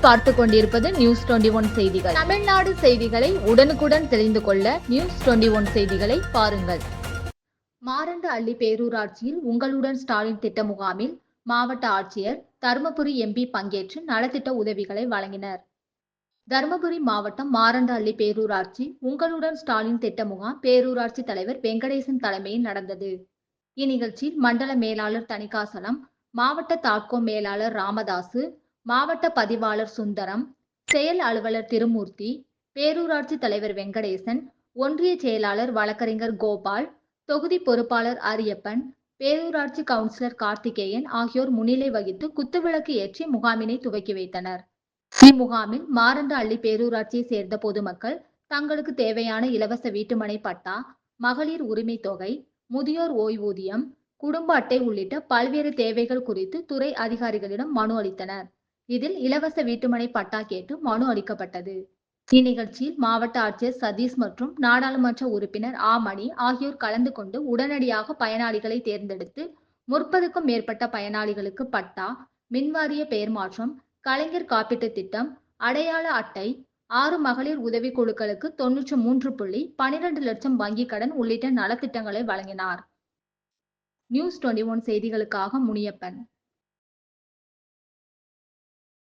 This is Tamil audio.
நீங்கள் பார்த்து கொண்டிருப்பது நியூஸ் 21 செய்திகள். தமிழ்நாடு செய்திகளை உடனுக்குடன் தெரிந்து கொள்ள நியூஸ் 21 செய்திகளை பாருங்கள். மாரண்டஹள்ளி பேரூராட்சியில் உங்களுடன் ஸ்டாலின் திட்ட முகாமில் மாவட்ட ஆட்சியர், தருமபுரி எம்பி பங்கேற்று நலத்திட்ட உதவிகளை வழங்கினர். தருமபுரி மாவட்டம் மாரண்டஹள்ளி பேரூராட்சி உங்களுடன் ஸ்டாலின் திட்ட முகாம் பேரூராட்சி தலைவர் வெங்கடேசன் தலைமையில் நடந்தது. இந்நிகழ்ச்சியில் மண்டல மேலாளர் தணிகாசலம், மாவட்ட தாட்கோ மேலாளர் ராமதாசு, மாவட்ட பதிவாளர் சுந்தரம், செயல் அலுவலர் திருமூர்த்தி, பேரூராட்சி தலைவர் வெங்கடேசன், ஒன்றிய செயலாளர் வழக்கறிஞர் கோபால், தொகுதி பொறுப்பாளர் அரியப்பன், பேரூராட்சி கவுன்சிலர் கார்த்திகேயன் ஆகியோர் முன்னிலை வகித்து குத்துவிளக்கு ஏற்றி முகாமினை துவக்கி வைத்தனர். இம்முகாமில் மாரண்டஹள்ளி பேரூராட்சியை சேர்ந்த பொதுமக்கள் தங்களுக்கு தேவையான இலவச வீட்டுமனை பட்டா, மகளிர் உரிமை தொகை, முதியோர் ஓய்வூதியம், குடும்ப அட்டை உள்ளிட்ட பல்வேறு தேவைகள் குறித்து துறை அதிகாரிகளிடம் மனு அளித்தனர். இதில் இலவச வீட்டுமனை பட்டா கேட்டு மனு அளிக்கப்பட்டது. இந்நிகழ்ச்சியில் மாவட்ட ஆட்சியர் சதீஷ் மற்றும் நாடாளுமன்ற உறுப்பினர் மணி ஆகியோர் கலந்து கொண்டு உடனடியாக பயனாளிகளை தேர்ந்தெடுத்து 30க்கும் மேற்பட்ட பயனாளிகளுக்கு பட்டா, மின்வாரிய பெயர் மாற்றம், கலைஞர் காப்பீட்டு திட்டம், அடையாள அட்டை, 6 மகளிர் உதவி குழுக்களுக்கு 93.12 லட்சம் வங்கிக் கடன் உள்ளிட்ட நலத்திட்டங்களை வழங்கினார். நியூஸ் 21 செய்திகளுக்காக முனியப்பன்.